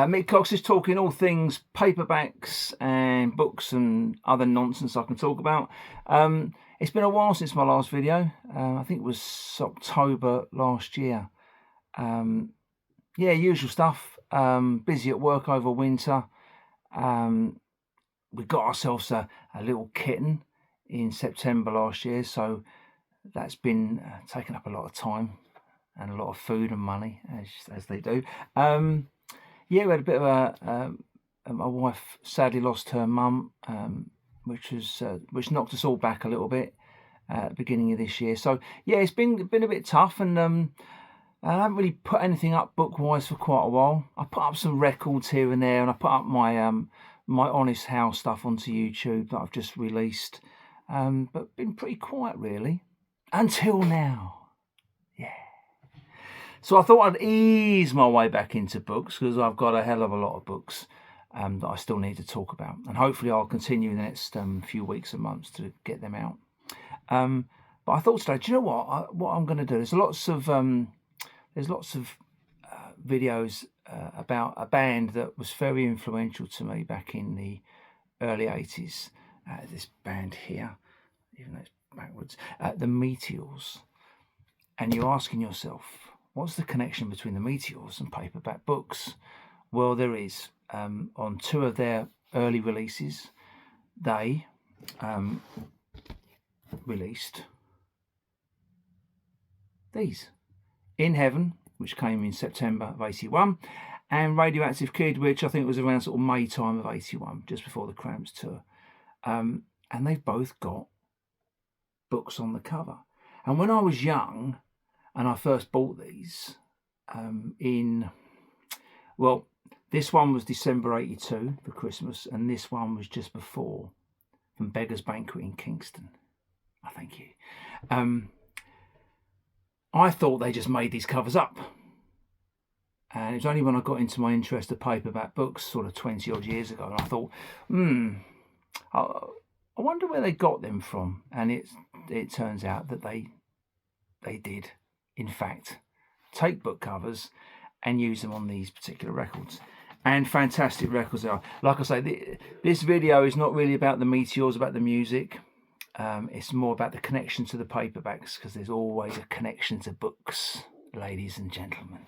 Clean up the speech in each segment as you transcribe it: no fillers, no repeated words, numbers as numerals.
Mick Cox is talking all things paperbacks and books and other nonsense I can talk about. It's been a while since my last video. I think it was October last year. Yeah, usual stuff. Busy at work over winter. We got ourselves a little kitten in September last year, so that's been taking up a lot of time and a lot of food and money, as they do. Yeah, we had a bit of my wife sadly lost her mum, which knocked us all back a little bit at the beginning of this year. So yeah, it's been a bit tough, and I haven't really put anything up book-wise for quite a while. I put up some records here and there, and I put up my my Honest House stuff onto YouTube that I've just released, but been pretty quiet really until now. Yeah. So I thought I'd ease my way back into books, because I've got a hell of a lot of books that I still need to talk about, and hopefully I'll continue in the next few weeks and months to get them out. But I thought today, do you know what I'm going to do? There's lots of videos about a band that was very influential to me back in the early 80s. This band here, even though it's backwards, the Meteors. And you're asking yourself, what's the connection between the Meteors and paperback books? Well, there is. On two of their early releases, they released these. In Heaven, which came in September of 81, and Radioactive Kid, which I think was around sort of May time of 81, just before the Cramps tour. And they've both got books on the cover. And when I was young, and I first bought these, this one was December 82 for Christmas, and this one was just before, from Beggar's Banquet in Kingston. I thank you. I thought they just made these covers up. And it was only when I got into my interest of paperback books sort of 20 odd years ago, and I thought, I wonder where they got them from. And it turns out that they did, in fact, take book covers and use them on these particular records. And fantastic records they are. Like I say, this video is not really about the Meteors, about the music. It's more about the connection to the paperbacks, because there's always a connection to books, ladies and gentlemen,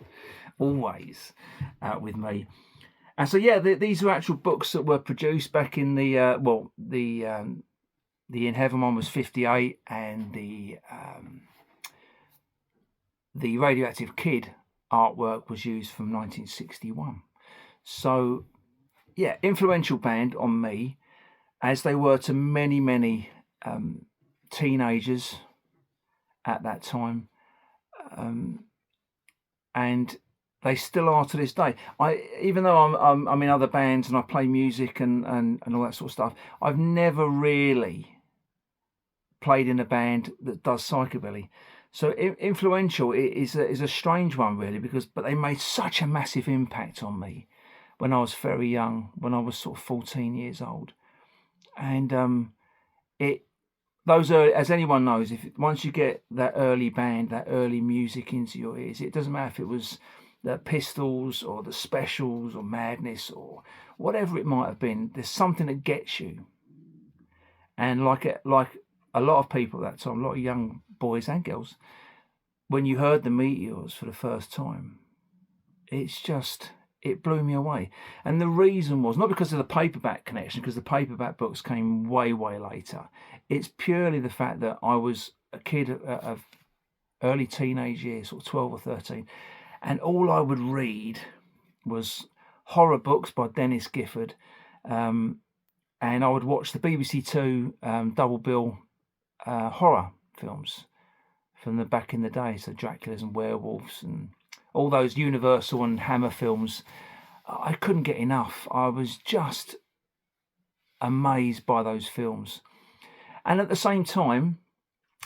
always with me. And so yeah, these are actual books that were produced back in the In Heaven one was 58, and the Radioactive Kid artwork was used from 1961. So yeah, influential band on me, as they were to many teenagers at that time, and they still are to this day. Even though I'm in other bands and I play music and all that sort of stuff, I've never really played in a band that does psychobilly. So influential is a strange one really, but they made such a massive impact on me when I was very young, when I was sort of 14 years old, and those early, as anyone knows, once you get that early band, that early music into your ears, it doesn't matter if it was the Pistols or the Specials or Madness or whatever it might have been. There's something that gets you, and like a lot of people at that time, a lot of young boys and girls, when you heard the Meteors for the first time, it blew me away. And the reason was not because of the paperback connection, because the paperback books came way later. It's purely the fact that I was a kid of early teenage years, sort of 12 or 13, and all I would read was horror books by Dennis Gifford, and I would watch the BBC Two double bill horror films from the back in the day, so Dracula's and Werewolves and all those Universal and Hammer films. I couldn't get enough. I was just amazed by those films. And at the same time,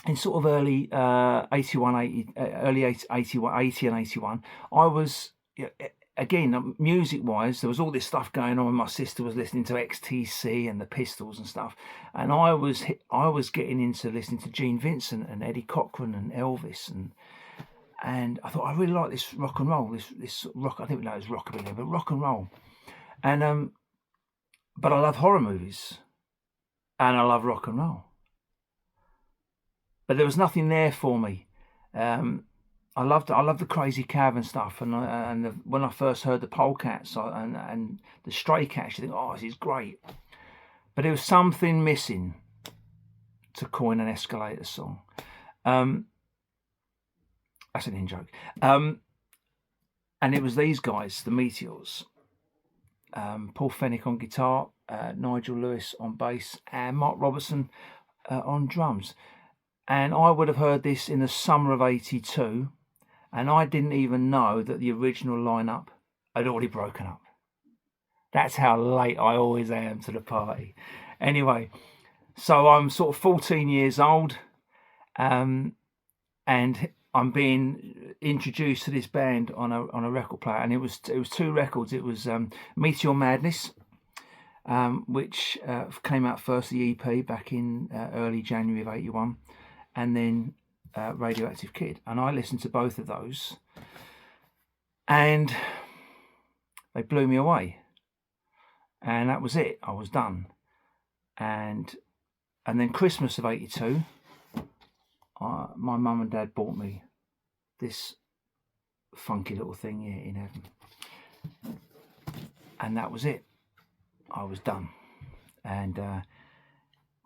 in sort of early 80 and 81, I was, again, music-wise, there was all this stuff going on. My sister was listening to XTC and the Pistols and stuff, and I was getting into listening to Gene Vincent and Eddie Cochran and Elvis, And I thought, I really like this rock and roll, this rock. I didn't know it was rockabilly, but rock and roll. And but I love horror movies, and I love rock and roll. But there was nothing there for me. I loved the Crazy Cav and stuff, and when I first heard the Polecats and the Stray Cats, you think, oh, this is great. But there was something missing to coin an Escalator song. That's an in-joke. And it was these guys, the Meteors. Paul Fennick on guitar, Nigel Lewis on bass, and Mark Robertson on drums. And I would have heard this in the summer of '82, and I didn't even know that the original lineup had already broken up. That's how late I always am to the party. Anyway, so I'm sort of 14 years old, and I'm being introduced to this band on a record player, and it was 2 records. It was Meteor Madness, which came out first, the EP, back in early January of '81, and then Radioactive Kid. And I listened to both of those, and they blew me away. And that was it. I was done. And then Christmas of '82, my mum and dad bought me this funky little thing here in heaven, and that was it. I was done. And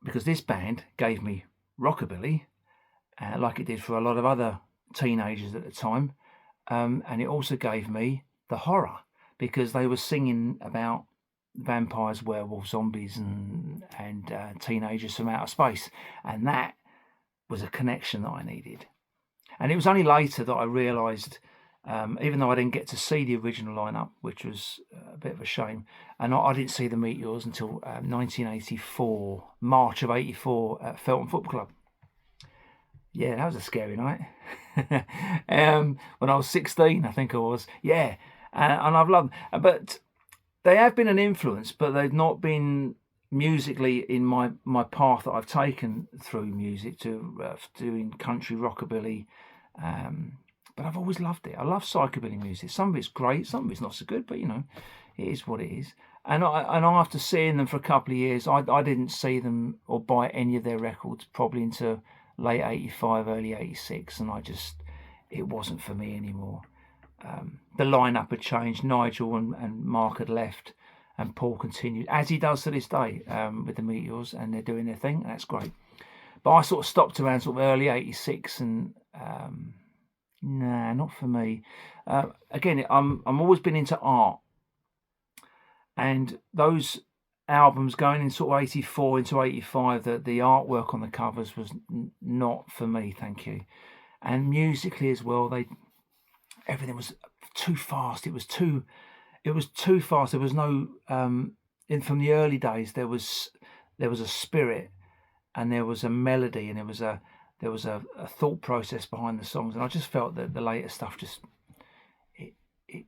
because this band gave me rockabilly, like it did for a lot of other teenagers at the time, and it also gave me the horror, because they were singing about vampires, werewolves, zombies, and teenagers from outer space, and that was a connection that I needed. And it was only later that I realised, even though I didn't get to see the original lineup, which was a bit of a shame, and I didn't see the Meteors until 1984, March of '84 at Felton Football Club. Yeah, that was a scary night. When I was 16, I think I was. Yeah, and I've loved them. But they have been an influence, but they've not been musically in my path that I've taken through music to doing country rockabilly. But I've always loved it. I love psychobilly music. Some of it's great, some of it's not so good, but it is what it is. And after seeing them for a couple of years, I didn't see them or buy any of their records probably into late '85, early '86, and it wasn't for me anymore. The lineup had changed. Nigel and Mark had left, and Paul continued, as he does to this day, with the Meteors, and they're doing their thing, and that's great. But I sort of stopped around sort of early '86, and nah, not for me. Again, I'm always been into art, and those albums going in sort of '84 into '85, that the artwork on the covers was not for me, thank you. And musically as well, everything was too fast. It was too fast. There was no from the early days there was a spirit, and there was a melody, and there was a thought process behind the songs, and I just felt that the later stuff it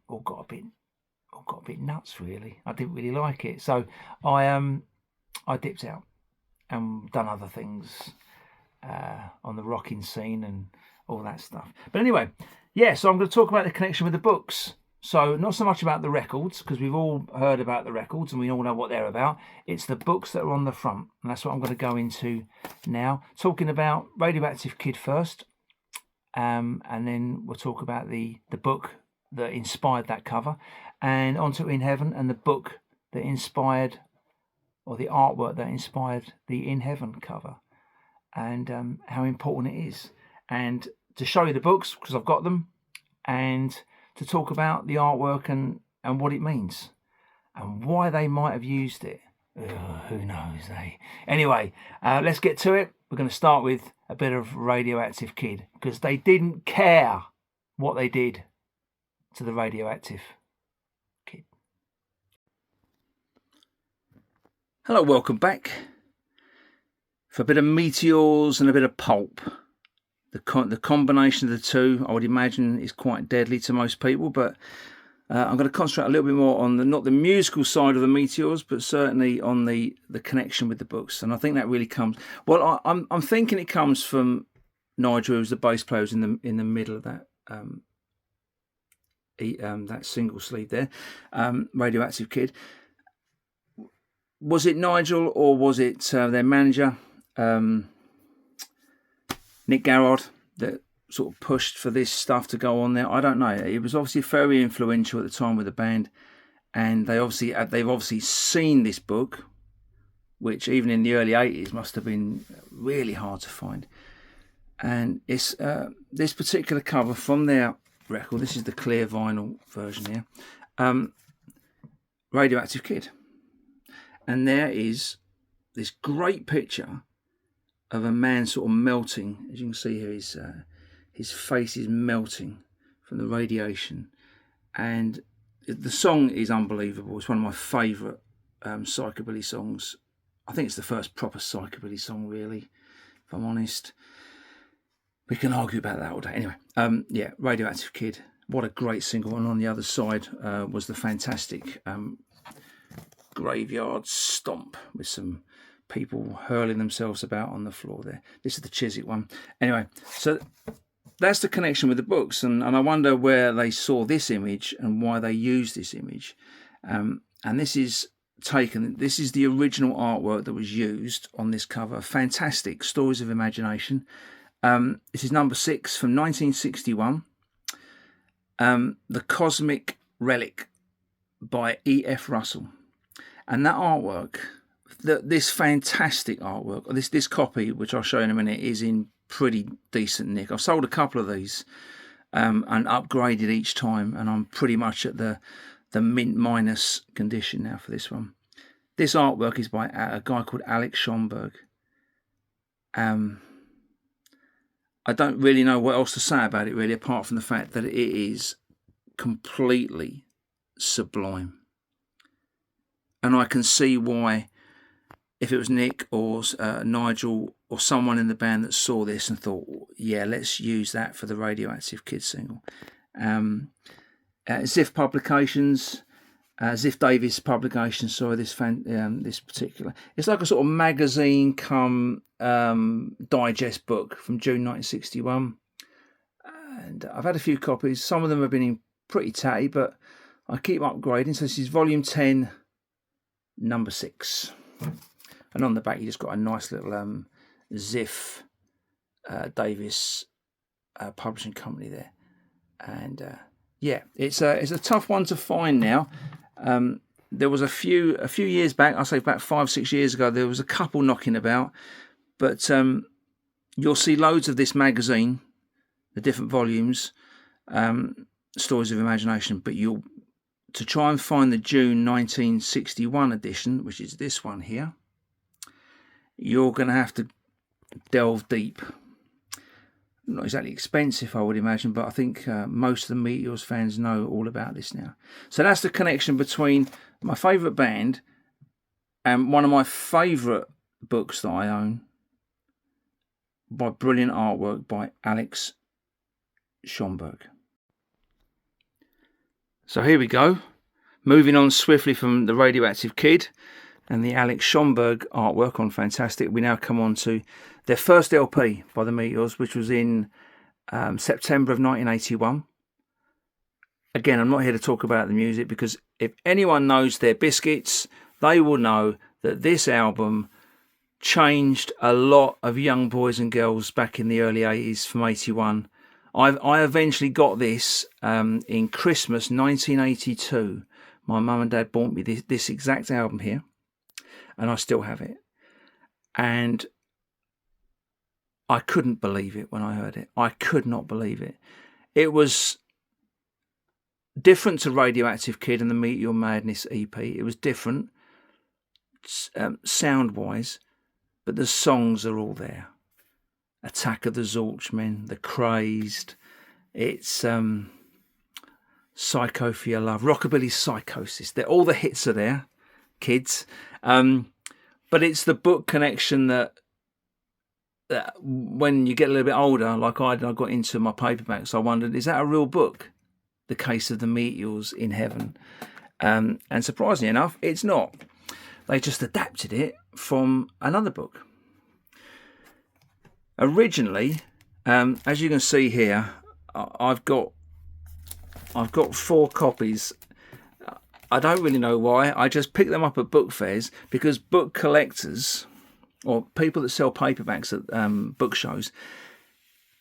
all got a bit nuts, really. I didn't really like it, so I dipped out and done other things on the rocking scene and all that stuff. But anyway, yeah, so I'm going to talk about the connection with the books. So not so much about the records, because we've all heard about the records and we all know what they're about. It's the books that are on the front, and that's what I'm going to go into now. Talking about Radioactive Kid first, and then we'll talk about the book that inspired that cover, and onto In Heaven and the book that inspired, or the artwork that inspired the In Heaven cover, and how important it is. And to show you the books, because I've got them, and to talk about the artwork and what it means and why they might have used it. Who knows, eh? Anyway, let's get to it. We're going to start with a bit of Radioactive Kid, because they didn't care what they did to the Radioactive Kid. Hello, welcome back for a bit of Meteors and a bit of Pulp. The combination of the two, I would imagine, is quite deadly to most people, but I'm going to concentrate a little bit more on not the musical side of the Meteors, but certainly on the connection with the books. And I think that really comes, well, I'm thinking it comes from Nigel, who's the bass player, who's in the middle of that that single sleeve there, Radioactive Kid. Was it Nigel or was it their manager, Nick Garrod, that sort of pushed for this stuff to go on there? I don't know. It was obviously very influential at the time with the band, and they've obviously seen this book, which even in the early 80s must have been really hard to find. And it's this particular cover from their record. This is the clear vinyl version here. Radioactive Kid. And there is this great picture of a man sort of melting. As you can see here, his face is melting from the radiation. And the song is unbelievable. It's one of my favourite psychobilly songs. I think it's the first proper psychobilly song, really, if I'm honest. We can argue about that all day. Anyway, yeah, Radioactive Kid. What a great single. And on the other side was the fantastic Graveyard Stomp with some people hurling themselves about on the floor there. This is the Chiswick one. Anyway, so that's the connection with the books. And I wonder where they saw this image and why they used this image. And this is the original artwork that was used on this cover. Fantastic Stories of Imagination. This is number 6 from 1961. The Cosmic Relic by E.F. Russell. And that artwork, this fantastic artwork, this copy, which I'll show you in a minute, is in pretty decent nick. I've sold a couple of these and upgraded each time, and I'm pretty much at the mint minus condition now for this one. This artwork is by a guy called Alex Schomberg. I don't really know what else to say about it, really, apart from the fact that it is completely sublime. And I can see why, if it was Nick or Nigel or someone in the band that saw this and thought, yeah, let's use that for the Radioactive Kid single. Ziff Publications, Ziff Davis Publications, sorry, this particular. It's like a sort of magazine come digest book from June 1961. And I've had a few copies. Some of them have been in pretty tatty, but I keep upgrading. So this is volume 10, number 6. And on the back, you just got a nice little Ziff Davis publishing company there. And yeah, it's a tough one to find now. There was a few years back, I'll say about 5-6 years ago, there was a couple knocking about. But you'll see loads of this magazine, the different volumes, Stories of Imagination. But to try and find the June 1961 edition, which is this one here, you're going to have to delve deep. Not exactly expensive, I would imagine, but I think most of the Meteors fans know all about this now. So that's the connection between my favourite band and one of my favourite books that I own, by brilliant artwork by Alex Schomberg. So here we go. Moving on swiftly from the Radioactive Kid and the Alex Schomberg artwork on Fantastic, we now come on to their first LP by the Meteors, which was in September of 1981. Again, I'm not here to talk about the music, because if anyone knows their biscuits, they will know that this album changed a lot of young boys and girls back in the early 80s from 81. I eventually got this in Christmas 1982. My mum and dad bought me this exact album here, and I still have it. And I couldn't believe it when I heard it. I could not believe it. It was different to Radioactive Kid and the Meteor Madness EP. It was different sound-wise, but the songs are all there. Attack of the Zorchmen, The Crazed, it's Psycho for Your Love, Rockabilly Psychosis. All the hits are there, kids. But it's the book connection that when you get a little bit older, like I got into my paperbacks, I wondered, is that a real book? The Case of the Meteors in Heaven. And surprisingly enough, it's not. They just adapted it from another book. Originally, as you can see here, I've got 4 copies. I don't really know why. I just pick them up at book fairs because book collectors or people that sell paperbacks at book shows,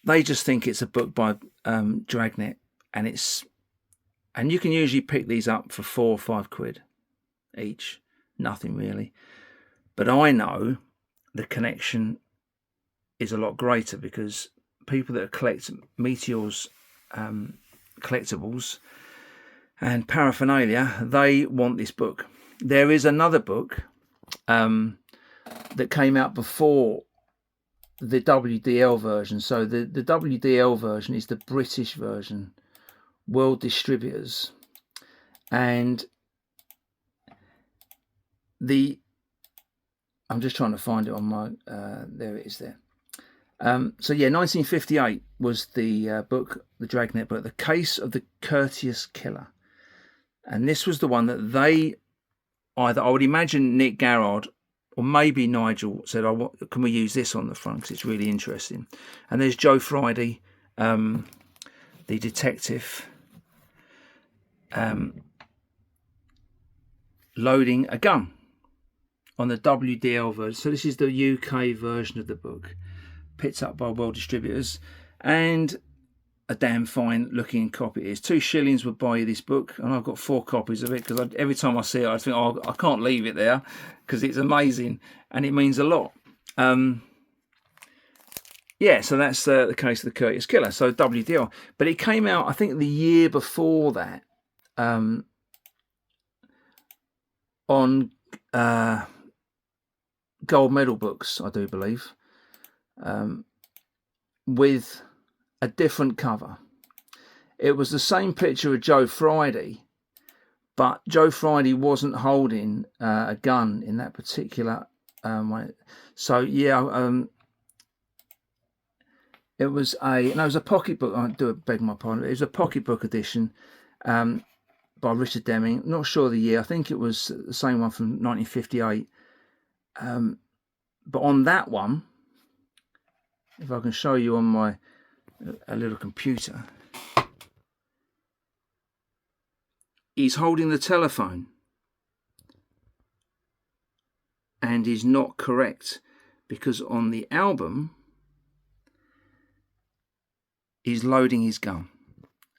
they just think it's a book by Dragnet, and you can usually pick these up for 4 or 5 quid each. Nothing really. But I know the connection is a lot greater because people that collect Meteors collectibles and paraphernalia, they want this book. There is another book that came out before the WDL version. So the WDL version is the British version, World Distributors, and I'm just trying to find it on my there it is there. So yeah, 1958 was the book, the Dragnet book, The Case of the Courteous Killer. And this was the one that they either, I would imagine Nick Garrard or maybe Nigel said, can we use this on the front because it's really interesting. And there's Joe Friday, the detective, loading a gun on the WDL version. So this is the UK version of the book, picked up by World Distributors, and a damn fine looking copy it is. 2 shillings would buy you this book, and I've got 4 copies of it because every time I see it I think, oh, I can't leave it there because it's amazing and it means a lot. Yeah, so that's The Case of the Courteous Killer, so WDL. But it came out, I think, the year before that on gold medal books, I do believe, with a different cover. It was the same picture of Joe Friday, but Joe Friday wasn't holding a gun in that particular way. So yeah, it was a pocketbook. I do beg my pardon. It was a pocketbook edition by Richard Deming. Not sure the year. I think it was the same one from 1958. But on that one, if I can show you on my a little computer, he's holding the telephone and he's not correct because on the album he's loading his gun,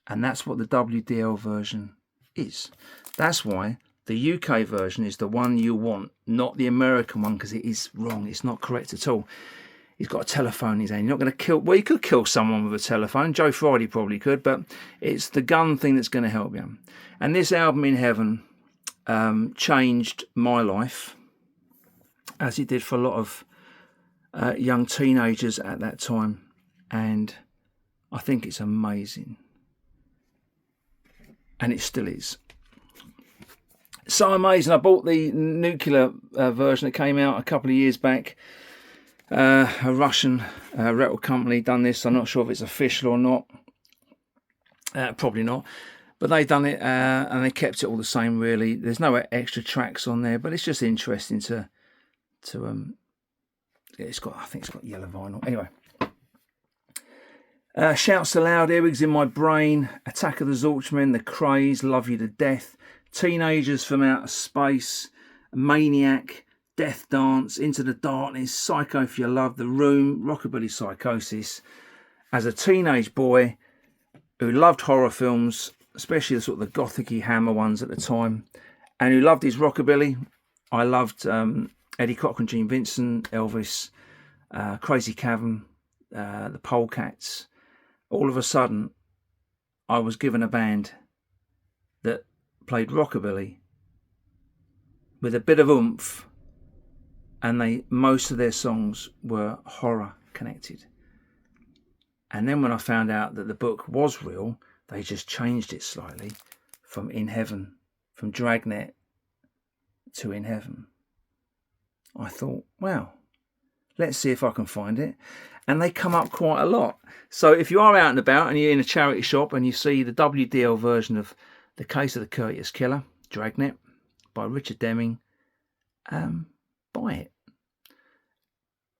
and that's what the WDL version is. That's why the UK version is the one you want, not the American one, because it is wrong. It's not correct at all. He's got a telephone in his hand. You're not going to kill... Well, you could kill someone with a telephone. Joe Friday probably could, but it's the gun thing that's going to help you. And this album, In Heaven, changed my life, as it did for a lot of young teenagers at that time. And I think it's amazing. And it still is. So amazing. I bought the nuclear version that came out a couple of years back. A Russian record company done this. I'm not sure if it's official or not. Probably not. But they done it and they kept it all the same, really. There's no extra tracks on there, but it's just interesting to I think it's got yellow vinyl. Anyway. Shouts Aloud, Earwigs in My Brain, Attack of the Zorchmen, The Craze, Love You to Death, Teenagers from Outer Space, Maniac, Death Dance, Into the Darkness, Psycho for Your Love, The Room, Rockabilly Psychosis. As a teenage boy who loved horror films, especially the sort of the gothic-y Hammer ones at the time, and who loved his rockabilly, I loved Eddie Cochran, Gene Vincent, Elvis, Crazy Cavern, the Polecats. All of a sudden, I was given a band that played rockabilly with a bit of oomph, and most of their songs were horror connected. And then when I found out that the book was real, they just changed it slightly from In Heaven, from Dragnet to In Heaven. I thought, wow, let's see if I can find it. And they come up quite a lot. So if you are out and about and you're in a charity shop and you see the WDL version of The Case of the Courteous Killer, Dragnet, by Richard Deming, buy it.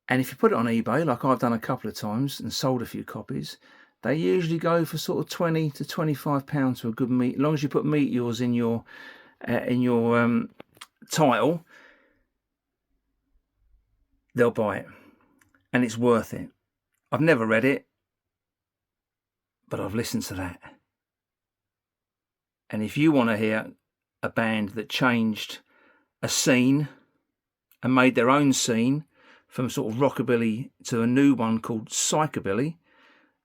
And if you put it on eBay, like I've done a couple of times and sold a few copies, They usually go for sort of £20 to £25 for a good As long as you put Meteors in your title, they'll buy it, and it's worth it. I've never read it, but I've listened to that. And if you want to hear a band that changed a scene and made their own scene from sort of rockabilly to a new one called Psychobilly,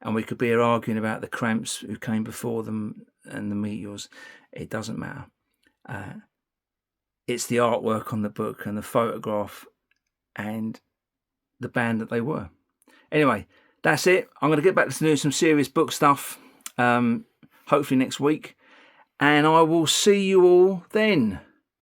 and we could be here arguing about the Cramps who came before them and the Meteors, it doesn't matter. It's the artwork on the book and the photograph and the band that they were. Anyway, that's it. I'm going to get back to doing some serious book stuff, hopefully next week, and I will see you all then.